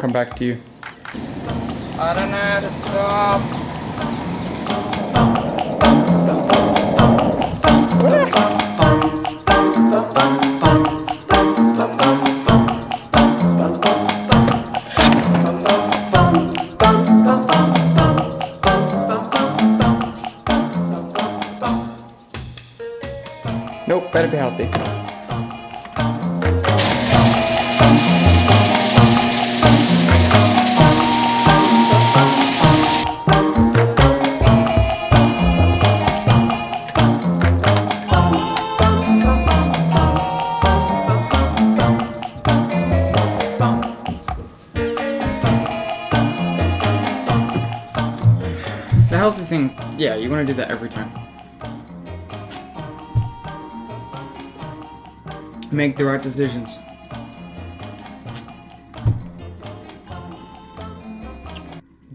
come back to you. I don't know how to stop. Nope, better be healthy. The healthy things, yeah, you want to do that every time. Make the right decisions.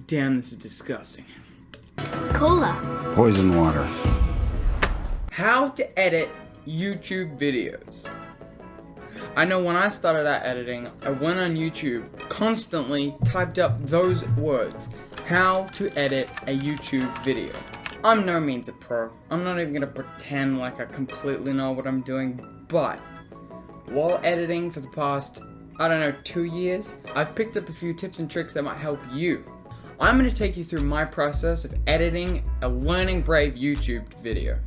Damn, this is disgusting. Cola. Poison water. How to edit YouTube videos. I know when I started out editing, I went on YouTube, constantly typed up those words. How to edit a YouTube video. I'm no means a pro. I'm not even gonna pretend like I completely know what I'm doing, but while editing for the past, 2 years, I've picked up a few tips and tricks that might help you. I'm going to take you through my process of editing a Learning Brave YouTube video.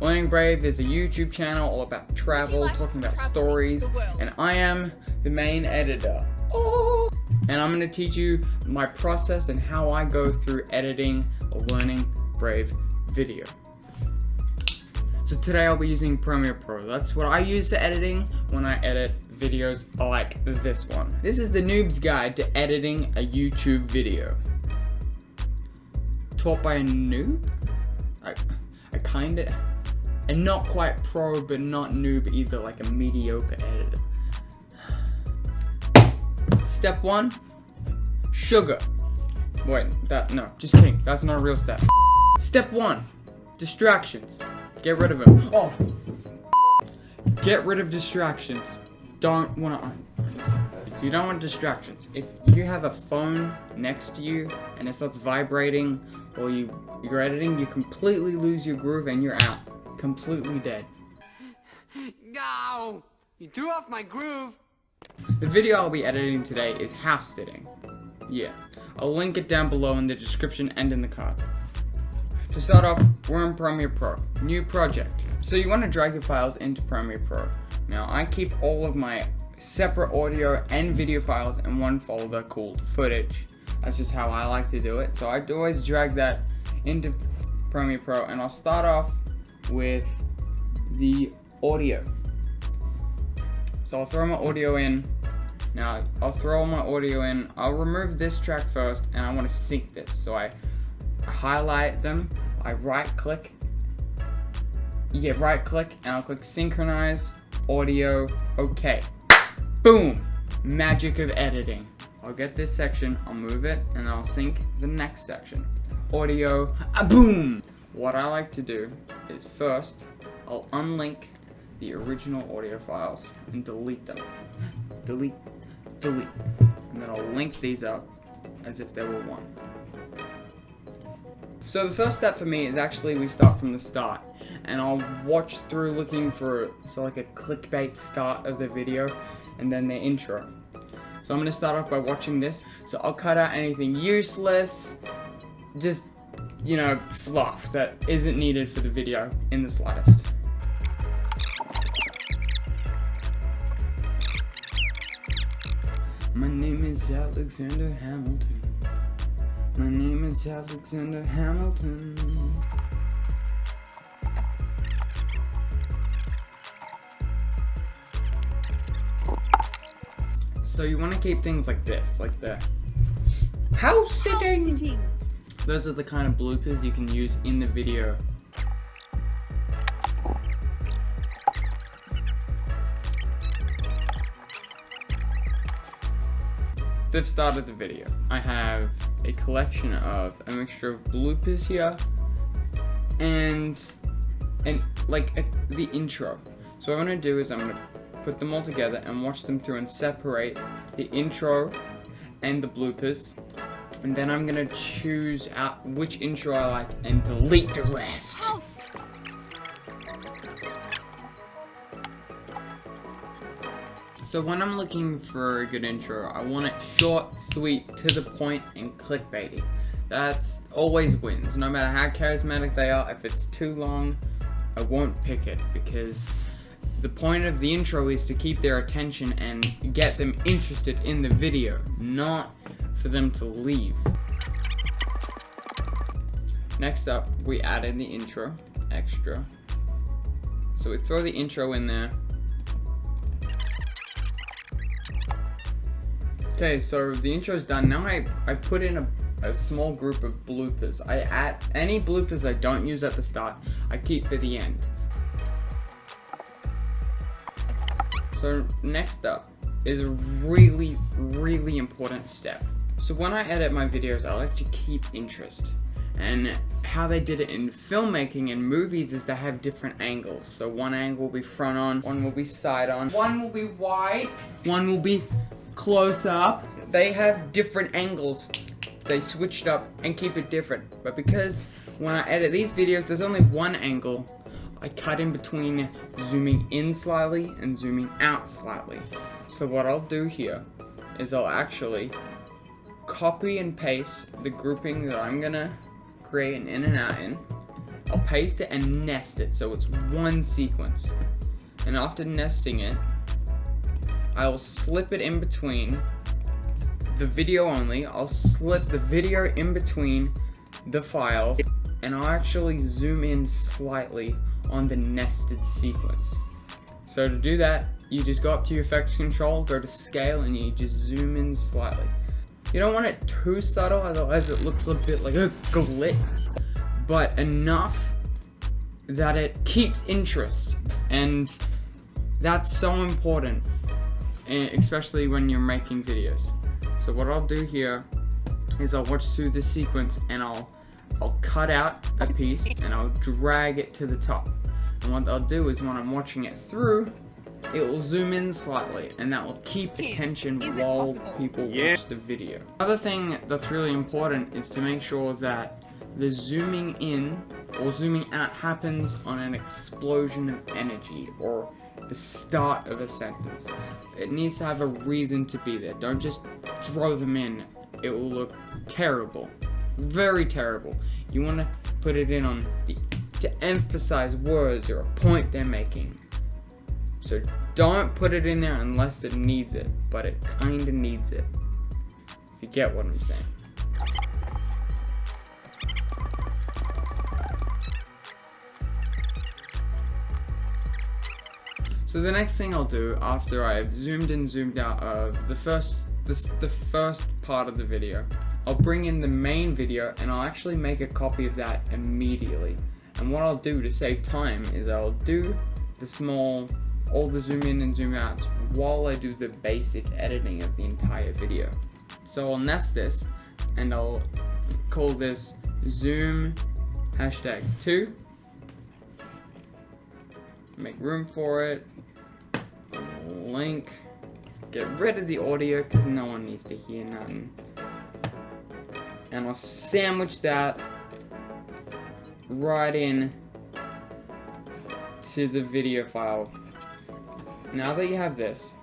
Learning Brave is a YouTube channel all about travel, talking about stories, and I am the main editor. Oh. And I'm going to teach you my process and how I go through editing a Learning Brave video. So today I'll be using Premiere Pro. That's what I use for editing when I edit videos like this one. This is the noob's guide to editing a YouTube video. Taught by a noob? I kinda, and not quite pro, but not noob either, like a mediocre editor. Step 1, sugar. Wait, no, just kidding, that's not a real step. Step 1, distractions. Get rid of them. Oh. Get rid of distractions. You don't want distractions. If you have a phone next to you and it starts vibrating while you're editing, you completely lose your groove and you're out. Completely dead. No! You threw off my groove! The video I'll be editing today is house sitting. Yeah. I'll link it down below in the description and in the card. To start off, we're in Premiere Pro. New project. So you want to drag your files into Premiere Pro. Now, I keep all of my separate audio and video files in one folder called footage. That's just how I like to do it. So I always drag that into Premiere Pro, and I'll start off with the audio. So I'll throw my audio in. Now, I'll throw my audio in. I'll remove this track first, and I want to sync this. So I highlight them, I right click, and I'll click synchronize, audio, okay. Boom! Magic of editing. I'll get this section, I'll move it, and I'll sync the next section. Audio, boom! What I like to do is first, I'll unlink the original audio files and delete them. Delete. And then I'll link these up as if they were one. So the first step for me is actually we start from the start, and I'll watch through looking for like a clickbait start of the video and then the intro. So I'm going to start off by watching this. So I'll cut out anything useless, just, fluff that isn't needed for the video in the slightest. My name is Alexander Hamilton. My name is Alexander Hamilton. So you want to keep things like this, like the house sitting. Those are the kind of bloopers you can use in the video. They've started the video. I have a collection of a mixture of bloopers here and the intro. So what I'm going to do is I'm going to put them all together and watch them through and separate the intro and the bloopers. And then I'm gonna choose out which intro I like and delete the rest. So when I'm looking for a good intro, I want it short, sweet, to the point, and clickbaity. That's always wins. No matter how charismatic they are, if it's too long, I won't pick it, because the point of the intro is to keep their attention and get them interested in the video, not for them to leave. Next up, we added the intro, extra. So we throw the intro in there. Okay, so the intro's done. Now I put in a small group of bloopers. I add any bloopers I don't use at the start, I keep for the end. So next up is a really, really important step. So when I edit my videos, I like to keep interest. And how they did it in filmmaking and movies is they have different angles. So one angle will be front on, one will be side on, one will be wide, one will be close up. They have different angles. They switched up and keep it different. But because when I edit these videos, there's only one angle, I cut in between zooming in slightly and zooming out slightly. So what I'll do here is I'll actually copy and paste the grouping that I'm gonna create an in and out in. I'll paste it and nest it so it's one sequence. And after nesting it, I'll slip it in between the video only. I'll slip the video in between the files, and I'll actually zoom in slightly on the nested sequence. So to do that, you just go up to your effects control, go to scale, and you just zoom in slightly. You don't want it too subtle, otherwise it looks a bit like a glitch, but enough that it keeps interest, and that's so important, especially when you're making videos. So what I'll do here is I'll watch through this sequence and I'll cut out a piece and I'll drag it to the top. And what I'll do is when I'm watching it through, it will zoom in slightly, and that will keep attention while people watch the video. Another thing that's really important is to make sure that the zooming in or zooming out happens on an explosion of energy or the start of a sentence. It needs to have a reason to be there. Don't just throw them in. It will look terrible. Very terrible. You want to put it in on to emphasize words or a point they're making. So don't put it in there unless it needs it, but it kinda needs it. If you get what I'm saying. So the next thing I'll do after I've zoomed in, zoomed out of the first part of the video, I'll bring in the main video and I'll actually make a copy of that immediately. And what I'll do to save time is I'll do all the zoom in and zoom outs while I do the basic editing of the entire video. So I'll nest this and I'll call this zoom #2. Make room for it. Link. Get rid of the audio because no one needs to hear nothing. And I'll sandwich that right in to the video file. Now that you have this,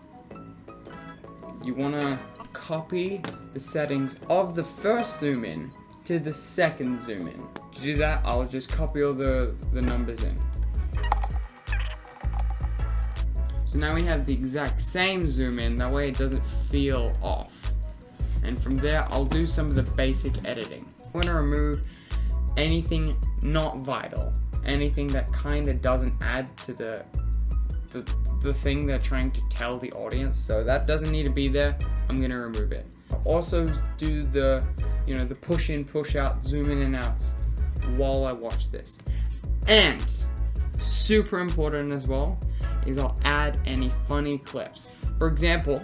you want to copy the settings of the first zoom in to the second zoom in. To do that, I'll just copy all the numbers in. So now we have the exact same zoom in, that way it doesn't feel off. And from there, I'll do some of the basic editing. I want to remove anything not vital, anything that kind of doesn't add to the thing they're trying to tell the audience. So that doesn't need to be there. I'm gonna remove it. I'll also do the push in, push out, zoom in and outs while I watch this. And super important as well is I'll add any funny clips. For example,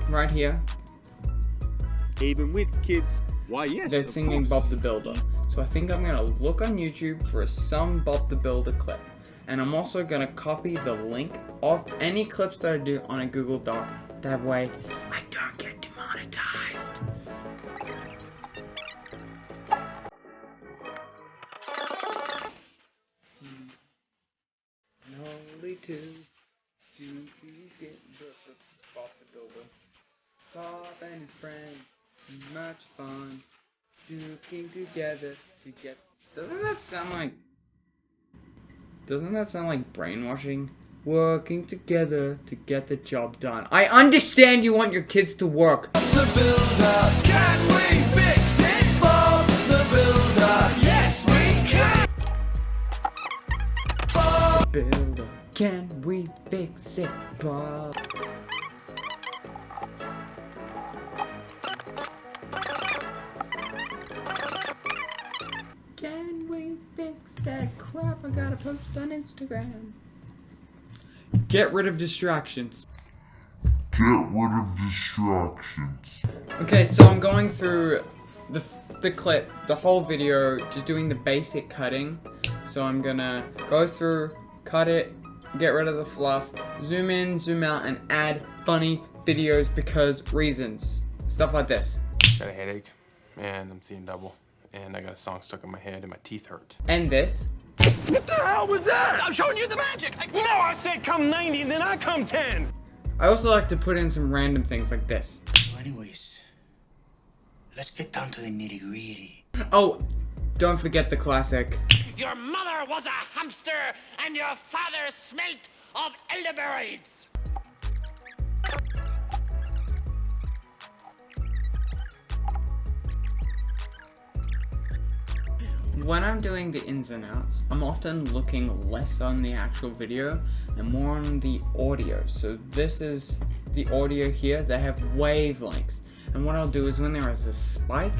right here, even with kids, why yes, they're singing Bob the Builder. So I think I'm gonna look on YouTube for some Bob the Builder clip. And I'm also gonna copy the link of any clips that I do on a Google Doc. That way, I don't get demonetized. too. You get Bob the Builder. Bob and his friends, much fun. Working together to get. Doesn't that sound like brainwashing? Working together to get the job done. I understand you want your kids to work. The builder, can we fix it? Bob the builder, yes we can. Bob Builder, can we fix it, Bob? Can we fix that crap I gotta post on Instagram? Get rid of distractions. Okay, so I'm going through the clip, the whole video, just doing the basic cutting. So I'm gonna go through, cut it, get rid of the fluff, zoom in, zoom out, and add funny videos because reasons. Stuff like this. Got a headache, and I'm seeing double. And I got a song stuck in my head, and my teeth hurt. And this. What the hell was that? I'm showing you the magic. No, I said come 90 and then I come 10. I also like to put in some random things like this. So anyways, let's get down to the nitty-gritty. Oh, don't forget the classic. Your mother was a hamster and your father smelt of elderberries. When I'm doing the ins and outs, I'm often looking less on the actual video and more on the audio. So this is the audio here. They have wavelengths. And what I'll do is when there is a spike,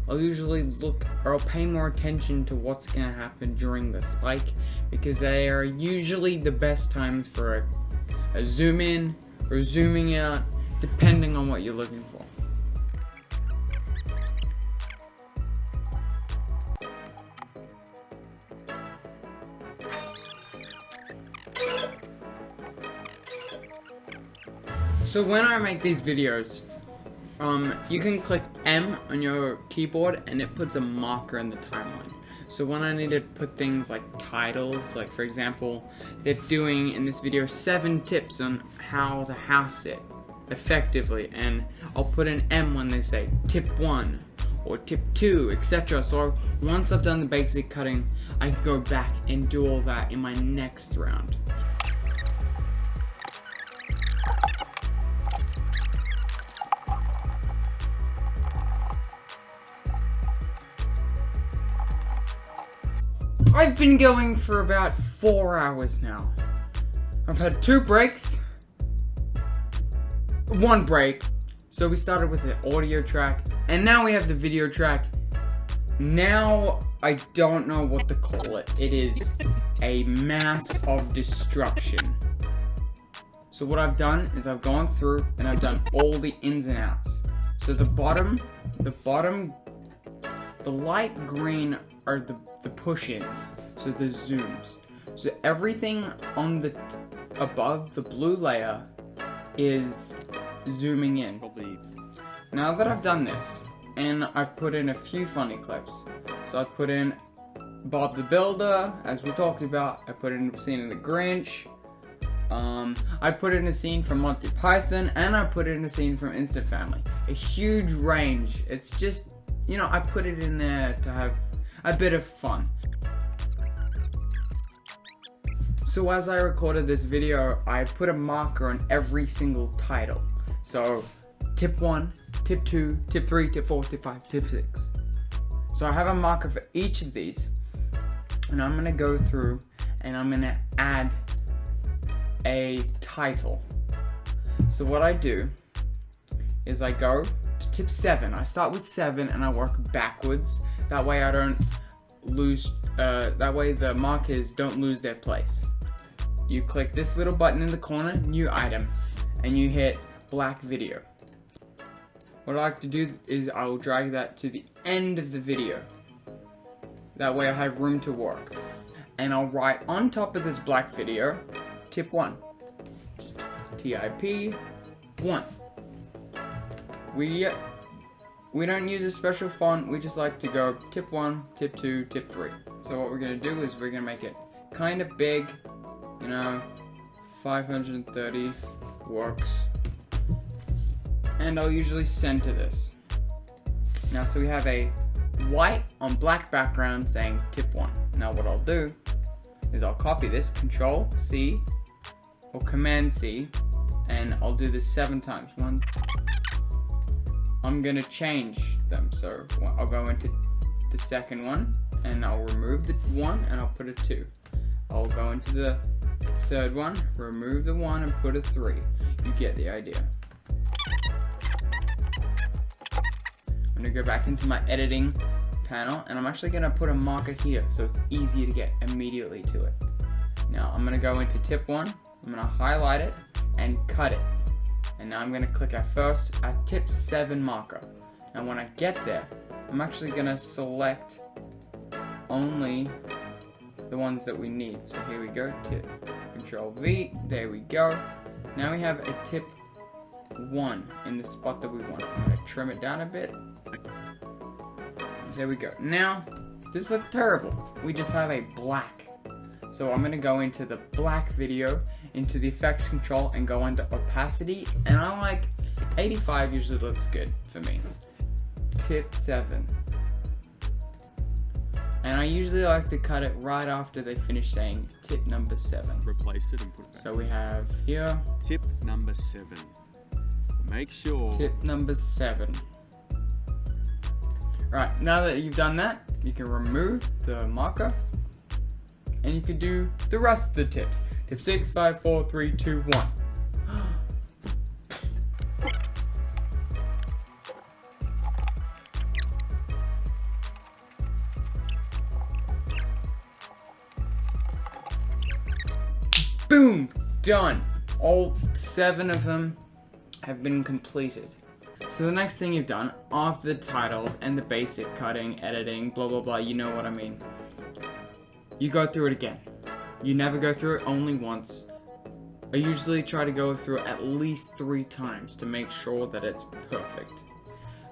I'll usually look, or I'll pay more attention to what's gonna happen during the spike, because they are usually the best times for a zoom in or zooming out, depending on what you're looking for. So when I make these videos, you can click M on your keyboard and it puts a marker in the timeline. So when I need to put things like titles, like for example, they're doing in this video 7 tips on how to house sit effectively, and I'll put an M when they say tip 1 or tip 2, etc. So once I've done the basic cutting, I can go back and do all that in my next round. I've been going for about 4 hours now. I've had 2 breaks, 1 break. So we started with the audio track, and now we have the video track. Now I don't know what to call it. It is a mass of destruction. So what I've done is I've gone through and I've done all the ins and outs. So the bottom, the light green are the push-ins, so the zooms. So everything on the above the blue layer is zooming in. Now that I've done this, and I've put in a few funny clips, so I've put in Bob the Builder, as we talked about. I put in a scene in the Grinch. I put in a scene from Monty Python, and I put in a scene from Instant Family. A huge range. It's just, you know, I put it in there to have a bit of fun. So as I recorded this video, I put a marker on every single title. So tip 1, tip 2, tip 3, tip 4, tip 5, tip 6. So I have a marker for each of these, and I'm gonna go through and I'm gonna add a title. So what I do is I go to tip 7. I start with 7 and I work backwards. That way I don't lose, that way the markers don't lose their place. You click this little button in the corner, new item, and you hit black video. What I like to do is I will drag that to the end of the video. That way I have room to work. And I'll write on top of this black video, tip 1. TIP 1. We don't use a special font, we just like to go tip 1, tip 2, tip 3. So what we're gonna do is we're gonna make it kind of big, you know, 530 works. And I'll usually center this. Now, so we have a white on black background saying tip 1. Now what I'll do is I'll copy this, Control C or Command C, and I'll do this 7 times. I'm gonna change them, so I'll go into the second one and I'll remove the 1 and I'll put a 2. I'll go into the third one, remove the 1 and put a 3. You get the idea. I'm gonna go back into my editing panel and I'm actually gonna put a marker here so it's easier to get immediately to it. Now I'm gonna go into tip 1, I'm gonna highlight it and cut it. And now I'm gonna click at tip 7 marker. And when I get there, I'm actually gonna select only the ones that we need. So here we go, tip, Control V, there we go. Now we have a tip 1 in the spot that we want. I'm gonna trim it down a bit. There we go. Now, this looks terrible. We just have a black. So I'm gonna go into the black video, into the effects control and go under opacity. And I like 85 usually looks good for me. Tip 7. And I usually like to cut it right after they finish saying tip number 7. Replace it and put it back. So we have here. Tip number 7. Make sure. Tip number 7. Right, now that you've done that, you can remove the marker and you can do the rest of the tips. Tip 6, 5, 4, 3, 2, 1. Boom! Done! All 7 of them have been completed. So the next thing you've done, after the titles and the basic cutting, editing, blah blah blah, you know what I mean. You go through it again. You never go through it only once. I usually try to go through it at least 3 times to make sure that it's perfect.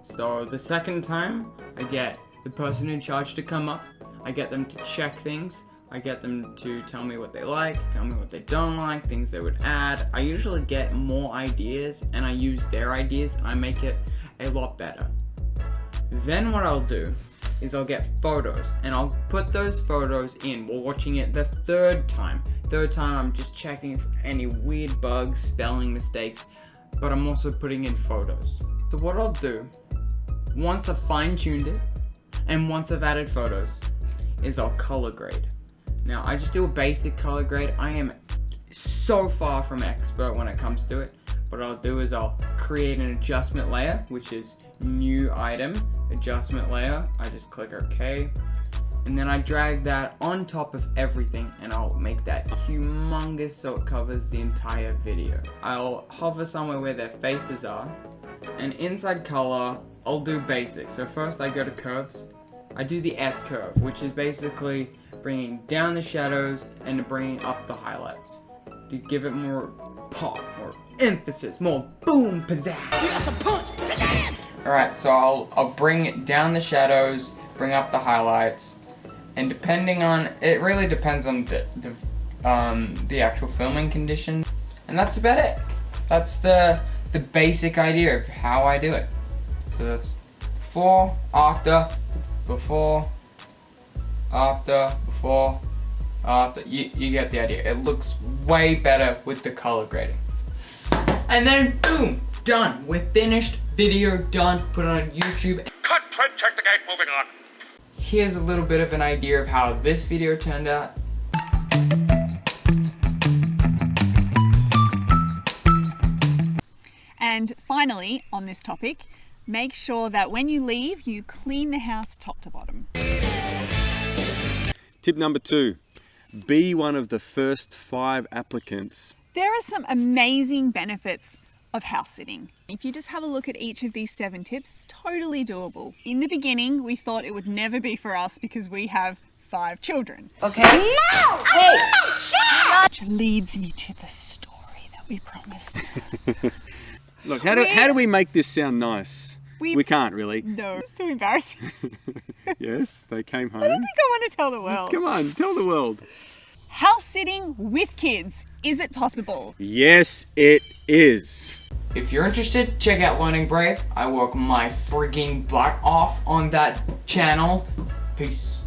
So the second time, I get the person in charge to come up. I get them to check things. I get them to tell me what they like, tell me what they don't like, things they would add. I usually get more ideas and I use their ideas and I make it a lot better. Then what I'll do is I'll get photos and I'll put those photos in while watching it the third time. Third time I'm just checking for any weird bugs, spelling mistakes, but I'm also putting in photos. So what I'll do, once I've fine-tuned it and once I've added photos, is I'll color grade. Now, I just do a basic color grade. I am so far from expert when it comes to it. What I'll do is I'll create an adjustment layer, which is new item, adjustment layer. I just click OK. And then I drag that on top of everything and I'll make that humongous so it covers the entire video. I'll hover somewhere where their faces are. And inside color, I'll do basic. So first I go to curves. I do the S curve, which is basically bringing down the shadows and bringing up the highlights to give it more pop, more emphasis, more boom, pizzazz. Alright, so I'll bring down the shadows, bring up the highlights, and depending on, it really depends on the actual filming conditions, and that's about it. That's the basic idea of how I do it. So that's before, after, before, after, before, after. You get the idea. It looks way better with the color grading. And then boom, done. We're finished. Video done. Put it on YouTube. Cut, Trent, check the gate, moving on. Here's a little bit of an idea of how this video turned out. And finally, on this topic, make sure that when you leave, you clean the house top to bottom. Tip number 2, be one of the first 5 applicants. There are some amazing benefits of house sitting. If you just have a look at each of these 7 tips, it's totally doable. In the beginning, we thought it would never be for us because we have 5 children. Okay. No! Hey! Which leads me to the story that we promised. Look, how do we make this sound nice? We can't really. No, it's too embarrassing. Yes, they came home. I don't think I want to tell the world. Come on, tell the world. House sitting with kids. Is it possible? Yes, it is. If you're interested, check out Learning Brave. I work my freaking butt off on that channel. Peace.